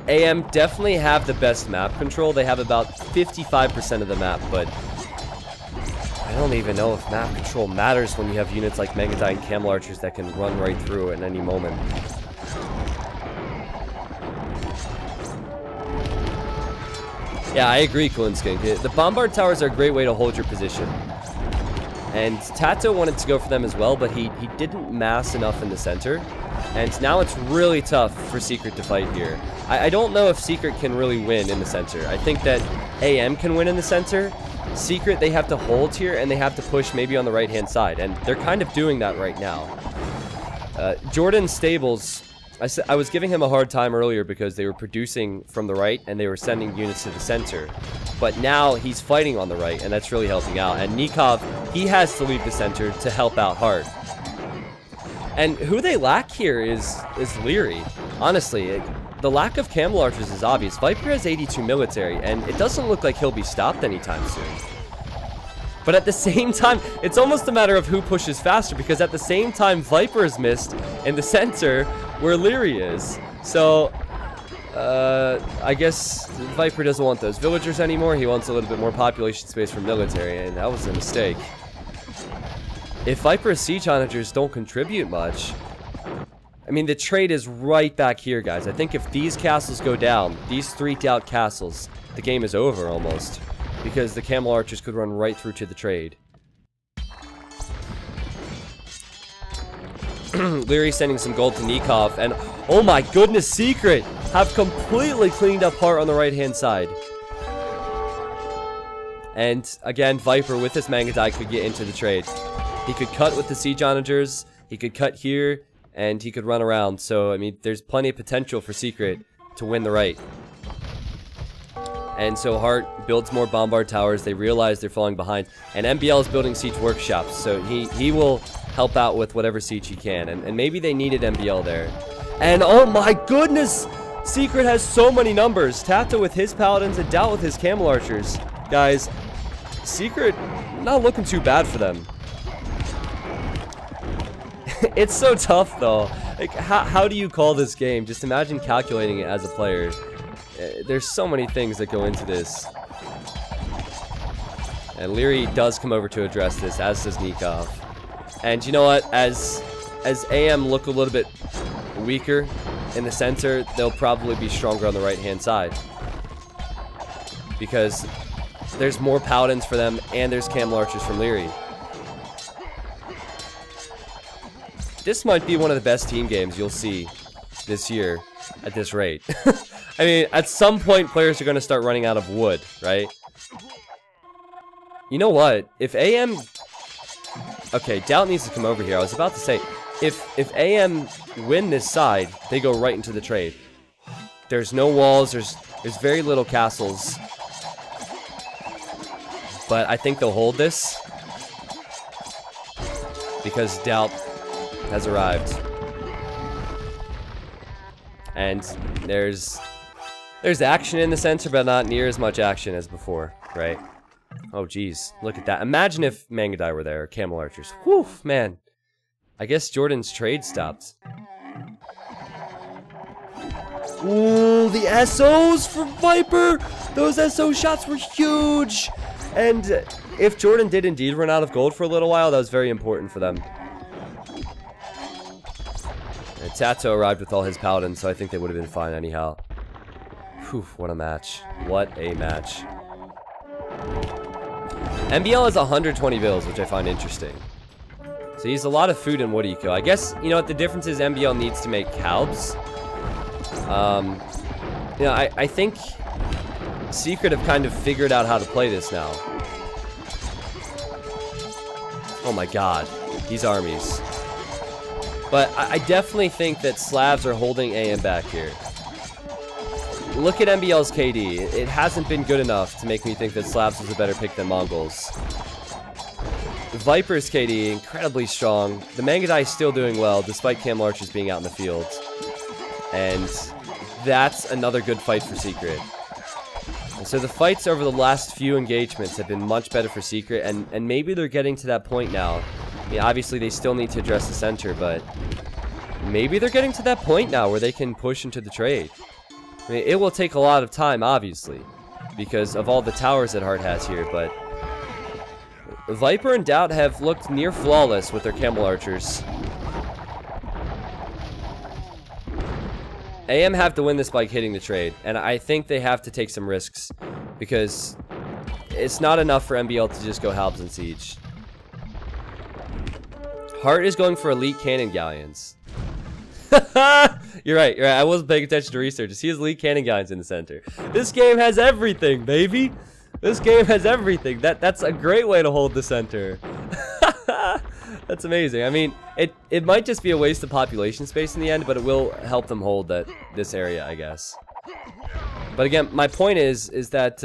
AM definitely have the best map control. They have about 55% of the map, but I don't even know if map control matters when you have units like Mangadai and Camel Archers that can run right through at any moment. Yeah, I agree, Kulinskink. The bombard towers are a great way to hold your position. And Tato wanted to go for them as well, but he didn't mass enough in the center. And now it's really tough for Secret to fight here. I don't know if Secret can really win in the center. I think that AM can win in the center. Secret, they have to hold here, and they have to push maybe on the right-hand side. And they're kind of doing that right now. Jordan's stables, I was giving him a hard time earlier because they were producing from the right and they were sending units to the center. But now he's fighting on the right, and that's really helping out. And Nikov, he has to leave the center to help out Hart. And who they lack here is Leary. Honestly, the lack of camel archers is obvious. Viper has 82 military, and it doesn't look like he'll be stopped anytime soon. But at the same time, it's almost a matter of who pushes faster, because at the same time, Viper is missed in the center where Leary is. So, I guess Viper doesn't want those villagers anymore. He wants a little bit more population space for military, and that was a mistake. If Viper's siege onagers don't contribute much, I mean, the trade is right back here, guys. I think if these castles go down, these 3 doubt castles, the game is over almost. Because the camel archers could run right through to the trade. Leary sending some gold to Nikov, and oh my goodness, Secret have completely cleaned up Hart on the right-hand side. And again, Viper with his Mangadai could get into the trade. He could cut with the siege onagers, he could cut here, and he could run around. So, I mean, there's plenty of potential for Secret to win the right. And so Hart builds more bombard towers. They realize they're falling behind. And MBL is building siege workshops. So he will help out with whatever siege he can. And maybe they needed MBL there. And oh my goodness! Secret has so many numbers. Tato with his paladins and Doubt with his camel archers. Guys, Secret not looking too bad for them. It's so tough though. Like, how do you call this game? Just imagine calculating it as a player. There's so many things that go into this. And Leary does come over to address this, as does Nikov. And you know what? As AM look a little bit weaker in the center, they'll probably be stronger on the right-hand side. Because there's more paladins for them, and there's camel archers from Leary. This might be one of the best team games you'll see this year at this rate. I mean, at some point, players are going to start running out of wood, right? You know what? If AM... Okay, Doubt needs to come over here. I was about to say, if AM win this side, they go right into the trade. There's no walls. There's very little castles. But I think they'll hold this. Because Doubt has arrived. And there's action in the center, but not near as much action as before, right? Oh, geez. Look at that. Imagine if Mangadai were there, or Camel Archers. Whew, man. I guess Jordan's trade stopped. Ooh, the SOs for Viper! Those SO shots were huge! And if Jordan did indeed run out of gold for a little while, that was very important for them. And Tato arrived with all his paladins, so I think they would have been fine anyhow. Whew, what a match. What a match. MBL has 120 bills, which I find interesting. So he has a lot of food in Wood Eco. I guess, you know what, the difference is MBL needs to make Calbs. You know, I think Secret have kind of figured out how to play this now. Oh my god, these armies. But I definitely think that Slavs are holding AM back here. Look at MBL's KD. It hasn't been good enough to make me think that Slavs was a better pick than Mongols. Viper's KD, incredibly strong. The Mangadai is still doing well, despite Camel Archers being out in the field. And that's another good fight for Secret. And so the fights over the last few engagements have been much better for Secret, and maybe they're getting to that point now. I mean, obviously they still need to address the center, but maybe they're getting to that point now where they can push into the trade. I mean, it will take a lot of time, obviously, because of all the towers that Hart has here, but Viper and Doubt have looked near flawless with their Camel Archers. AM have to win this by hitting the trade, and I think they have to take some risks, because it's not enough for MBL to just go Halbs and Siege. Hart is going for elite cannon galleons. You're right, you're right. I wasn't paying attention to research. He has elite cannon galleons in the center. This game has everything, baby. This game has everything. That's a great way to hold the center. That's amazing. I mean, it might just be a waste of population space in the end, but it will help them hold this area, I guess. But again, my point is that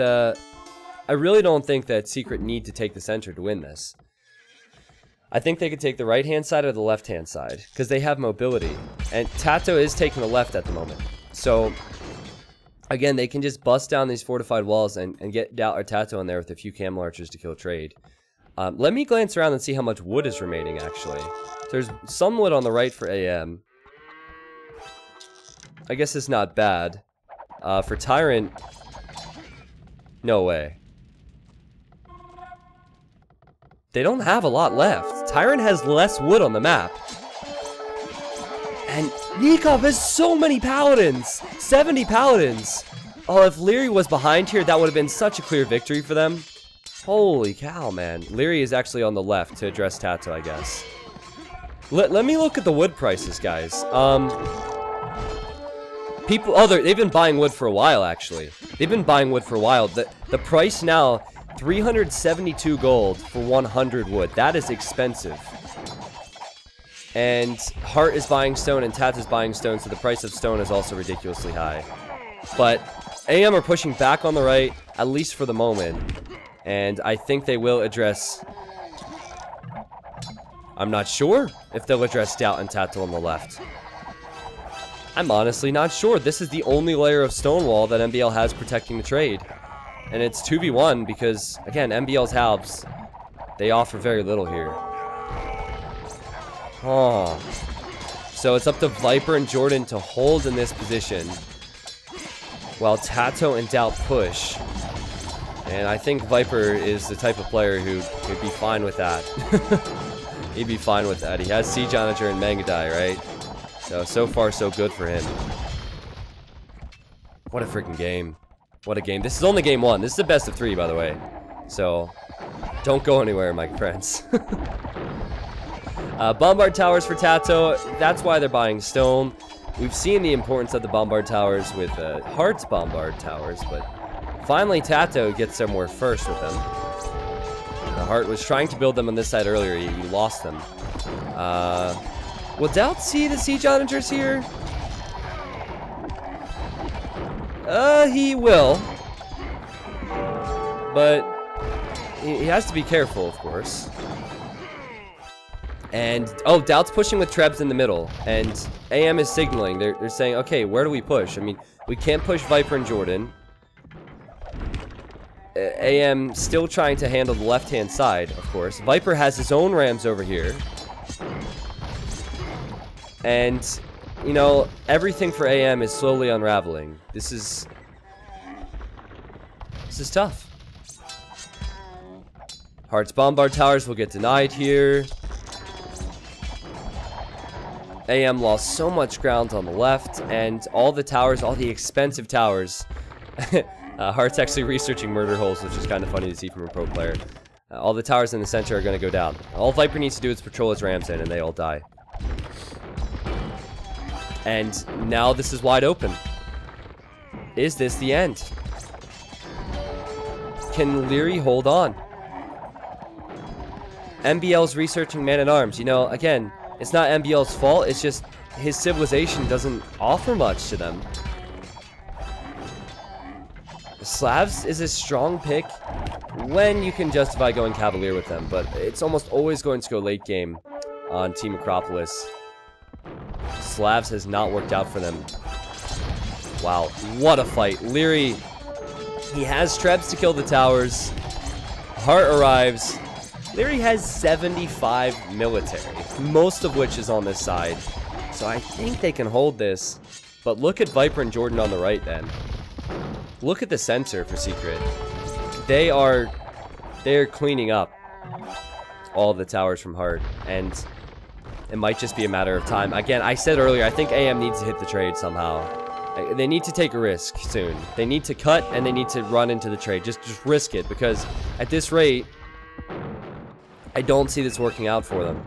I really don't think that Secret need to take the center to win this. I think they could take the right-hand side or the left-hand side, because they have mobility. And Tato is taking the left at the moment. So, again, they can just bust down these fortified walls and get Doubt or Tato in there with a few camel archers to kill trade. Let me glance around and see how much wood is remaining, actually. There's some wood on the right for AM. I guess it's not bad. For Tyrant, no way. They don't have a lot left. Tyrant has less wood on the map. And Nikov has so many paladins! 70 paladins! Oh, if Leary was behind here, that would have been such a clear victory for them. Holy cow, man. Leary is actually on the left to address Tato, I guess. Let me look at the wood prices, guys. They've been buying wood for a while, actually. They've been buying wood for a while. The price now, 372 gold for 100 wood. That is expensive. And Hart is buying stone and Tat is buying stone, so the price of stone is also ridiculously high. But AM are pushing back on the right, at least for the moment. And I think they will address... I'm not sure if they'll address Doubt and Tato on the left. I'm honestly not sure. This is the only layer of stone wall that MBL has protecting the trade. And it's 2v1 because, again, MBL's halves, they offer very little here. Oh. So it's up to Viper and Jordan to hold in this position while Tato and Doubt push. And I think Viper is the type of player who would be fine with that. He'd be fine with that. He has Siege Onager and Mangadai, right? So far, so good for him. What a freaking game. What a game. This is only game one. This is the best of 3, by the way. So, don't go anywhere, my friends. Bombard towers for Tato. That's why they're buying stone. We've seen the importance of the bombard towers with Hart's bombard towers, but finally Tato gets somewhere first with them. Hart was trying to build them on this side earlier. He lost them. Will Doubt see the Siege Onagers here? He will. But he has to be careful, of course. And, oh, Doubt's pushing with Trebs in the middle. And AM is signaling. They're saying, okay, where do we push? I mean, we can't push Viper and Jordan. AM still trying to handle the left-hand side, of course. Viper has his own Rams over here. And, you know, everything for AM is slowly unraveling. This is tough. Hart's bombard towers will get denied here. AM lost so much ground on the left, and all the towers, all the expensive towers. Hart's actually researching murder holes, which is kind of funny to see from a pro player. All the towers in the center are going to go down. All Viper needs to do is patrol his Rams in, and they all die. And now this is wide open. Is this the end? Can Leary hold on? MBL's researching Man-at-Arms. You know, again, it's not MBL's fault. It's just his civilization doesn't offer much to them. Slavs is a strong pick when you can justify going Cavalier with them, but it's almost always going to go late game on Team Acropolis. Slavs has not worked out for them. Wow, what a fight. Leary, he has Trebs to kill the towers. Hart arrives. Leary has 75 military, most of which is on this side. So I think they can hold this. But look at Viper and Jordan on the right then. Look at the center for Secret. They're cleaning up all the towers from Hart, and it might just be a matter of time. Again, I said earlier, I think AM needs to hit the trade somehow. They need to take a risk soon. They need to cut, and they need to run into the trade. Just risk it, because at this rate, I don't see this working out for them.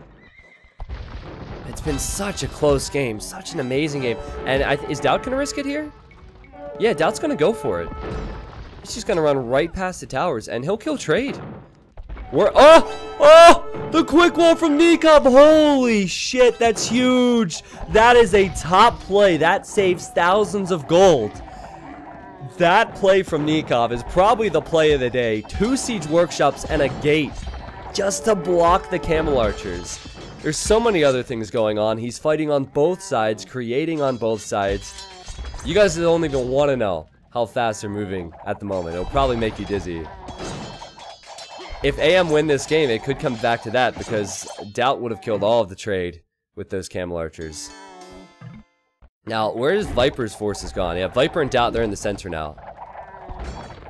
It's been such a close game, such an amazing game. And is Doubt going to risk it here? Yeah, Doubt's going to go for it. He's just going to run right past the towers, and he'll kill trade. Oh! The quick wall from Nikov. Holy shit, that's huge. That is a top play. That saves thousands of gold. That play from Nikov is probably the play of the day. 2 siege workshops and a gate just to block the camel archers. There's so many other things going on. He's fighting on both sides, creating on both sides. You guys don't even want to know how fast they're moving at the moment. It'll probably make you dizzy. If AM win this game, it could come back to that, because Doubt would have killed all of the trade with those camel archers. Now, where is Viper's forces gone? Yeah, Viper and Doubt, they're in the center now.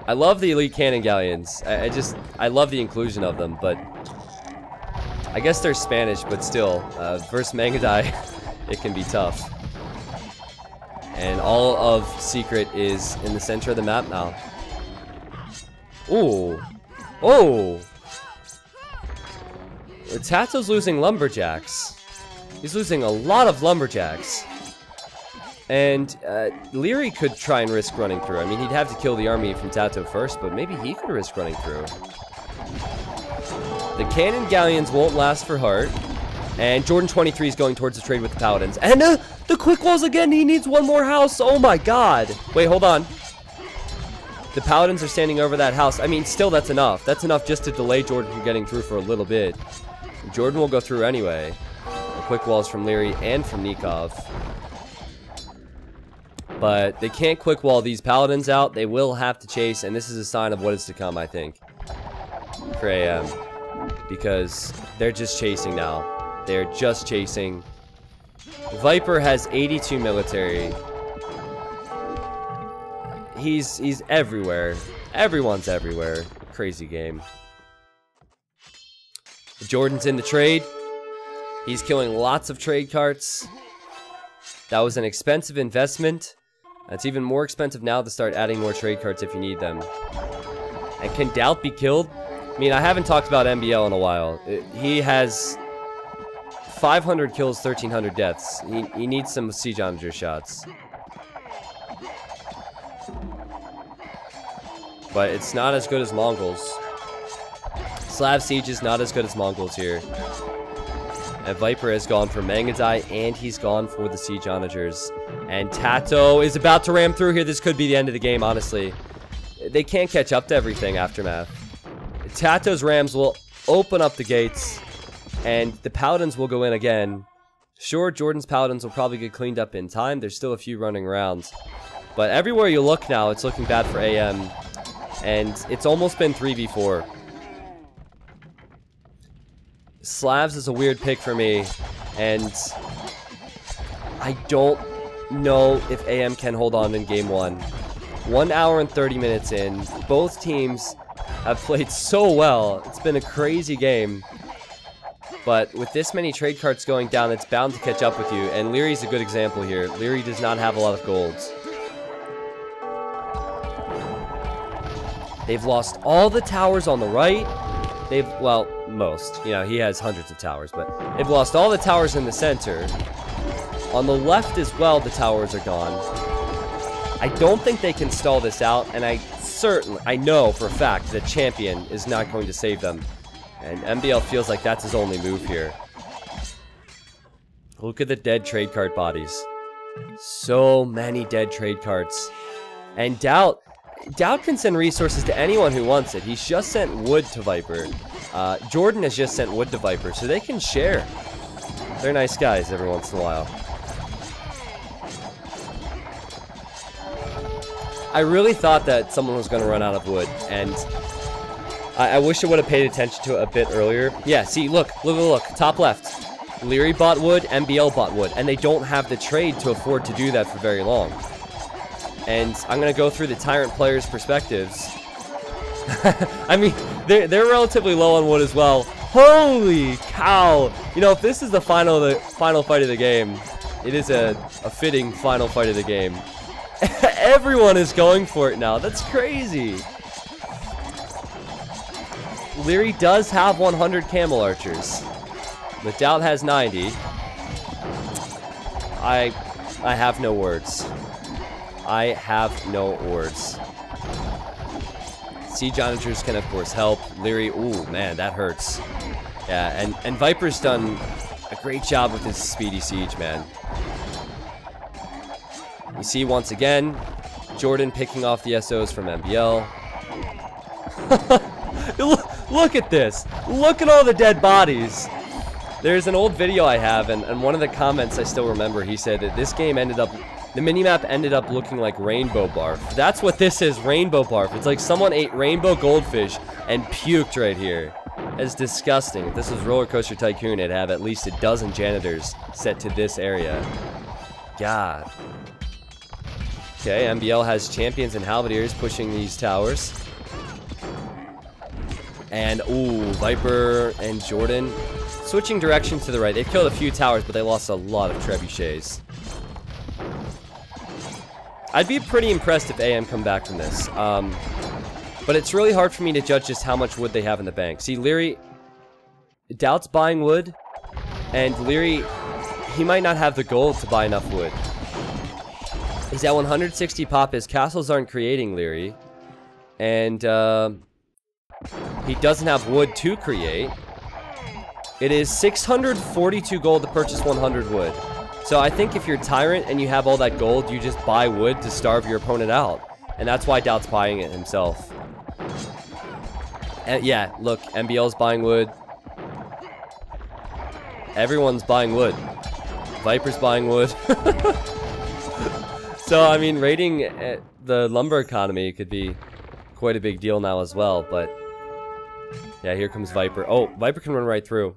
I love the elite cannon galleons. I love the inclusion of them, but I guess they're Spanish, but still, versus Mangadai, it can be tough. And all of Secret is in the center of the map now. Ooh. Oh! Tato's losing lumberjacks. He's losing a lot of lumberjacks. And Leary could try and risk running through. I mean, he'd have to kill the army from Tato first, but maybe he could risk running through. The cannon galleons won't last for Hart. And Jordan 23 is going towards the trade with the Paladins. And the quick walls again. He needs one more house. Oh my god. Wait, hold on. The Paladins are standing over that house. I mean, still, that's enough. That's enough just to delay Jordan from getting through for a little bit. Jordan will go through anyway. The quick walls from Leary and from Nikov. But they can't quick wall these Paladins out. They will have to chase, and this is a sign of what is to come, I think, for AM. Because they're just chasing now. They're just chasing. Viper has 82 military. He's everywhere. Everyone's everywhere. Crazy game. Jordan's in the trade. He's killing lots of trade carts. That was an expensive investment. It's even more expensive now to start adding more trade carts if you need them. And can Doubt be killed? I mean, I haven't talked about MBL in a while. He has 500 kills, 1,300 deaths. He needs some siege onager shots. But it's not as good as Mongols. Slav Siege is not as good as Mongols here. And Viper has gone for Mangadai, and he's gone for the siege onagers. And Tato is about to ram through here. This could be the end of the game, honestly. They can't catch up to everything Aftermath. Tato's rams will open up the gates, and the Paladins will go in again. Sure, Jordan's Paladins will probably get cleaned up in time. There's still a few running around. But everywhere you look now, it's looking bad for AM. And it's almost been 3v4. Slavs is a weird pick for me. And I don't know if AM can hold on in game 1. 1 hour and 30 minutes in. Both teams have played so well. It's been a crazy game. But with this many trade carts going down, it's bound to catch up with you. And Leary's a good example here. Leary does not have a lot of golds. They've lost all the towers on the right. Well, most. You know, he has hundreds of towers, but they've lost all the towers in the center. On the left as well, the towers are gone. I don't think they can stall this out, and I know for a fact that Champion is not going to save them. And MBL feels like that's his only move here. Look at the dead trade cart bodies. So many dead trade carts. And Doubt can send resources to anyone who wants it. He's just sent wood to Viper. Jordan has just sent wood to Viper, so they can share. They're nice guys every once in a while. I really thought that someone was going to run out of wood, and I wish I would have paid attention to it a bit earlier. Yeah, see, look, top left. Leary bought wood, MBL bought wood, and they don't have the trade to afford to do that for very long. And I'm going to go through the Tyrant players' perspectives. I mean, they're relatively low on wood as well. Holy cow! You know, if this is the final fight of the game, it is a fitting final fight of the game. Everyone is going for it now. That's crazy. Leary does have 100 camel archers. But Doubt has 90. I have no words. I have no words. Siege onagers can, of course, help. Leary, ooh, man, that hurts. Yeah, and Viper's done a great job with his speedy siege, man. You see once again, Jordan picking off the SOs from MBL. Look at this. Look at all the dead bodies. There's an old video I have, and one of the comments I still remember, he said that this game ended up, the minimap ended up looking like rainbow barf. That's what this is, rainbow barf. It's like someone ate rainbow goldfish and puked right here. It's disgusting. If this was Roller Coaster Tycoon, it'd have at least a dozen janitors set to this area. God. Okay, MBL has champions and halberdiers pushing these towers. And, ooh, Viper and Jordan switching direction to the right. They've killed a few towers, but they lost a lot of trebuchets. I'd be pretty impressed if AM come back from this. But it's really hard for me to judge just how much wood they have in the bank. See, Leary, Doubt's buying wood, and Leary, he might not have the gold to buy enough wood. He's at 160 pop. His castles aren't creating Leary, and he doesn't have wood to create. It is 642 gold to purchase 100 wood. So I think if you're Tyrant and you have all that gold, you just buy wood to starve your opponent out. And that's why Doubt's buying it himself. And yeah, look, MBL's buying wood. Everyone's buying wood. Viper's buying wood. So, I mean, raiding the lumber economy could be quite a big deal now as well, but yeah, here comes Viper. Oh, Viper can run right through.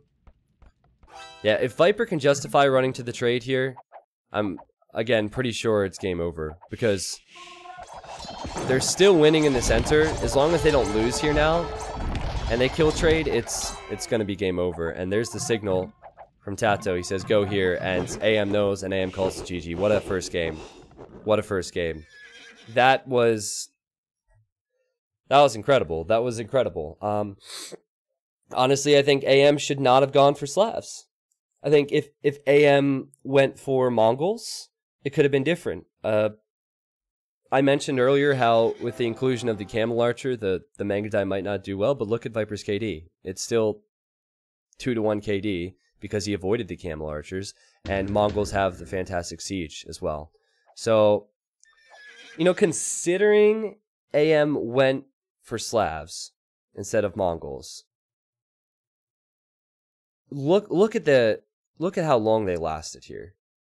Yeah, if Viper can justify running to the trade here, I'm, again, pretty sure it's game over, because they're still winning in the center. As long as they don't lose here now, and they kill trade, it's going to be game over. And there's the signal from Tato. He says, go here, and AM knows, and AM calls to GG. What a first game. What a first game. That was incredible. That was incredible. Honestly, I think AM should not have gone for Slavs. I think if AM went for Mongols, it could have been different. I mentioned earlier how with the inclusion of the Camel Archer, the Mangudai might not do well, but look at Viper's KD. It's still 2-to-1 KD because he avoided the Camel Archers, and Mongols have the fantastic siege as well. So, you know, considering AM went for Slavs instead of Mongols, look at how long they lasted here.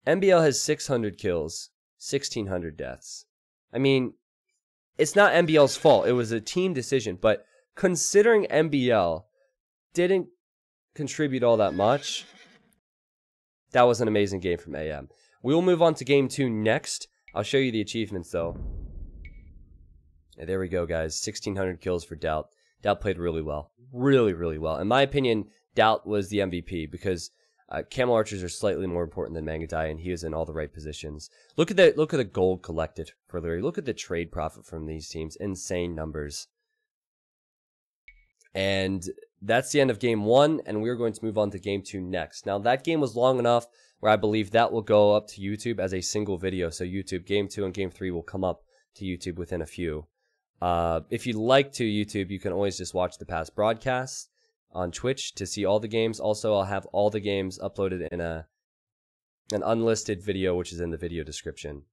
MBL has 600 kills, 1,600 deaths. I mean, it's not MBL's fault. It was a team decision, but considering MBL didn't contribute all that much, that was an amazing game from AM. We will move on to game 2 next. I'll show you the achievements, though. And there we go, guys. 1,600 kills for Doubt. Doubt played really well. Really, really well. In my opinion, Doubt was the MVP because Camel Archers are slightly more important than Mangudai, and he was in all the right positions. Look at the gold collected for Leary. Look at the trade profit from these teams. Insane numbers. And that's the end of game 1, and we're going to move on to game 2 next. Now, that game was long enough where I believe that will go up to YouTube as a single video. So YouTube, game 2 and game 3 will come up to YouTube within a few. If you'd like to YouTube, you can always just watch the past broadcasts on Twitch to see all the games. Also, I'll have all the games uploaded in an unlisted video, which is in the video description.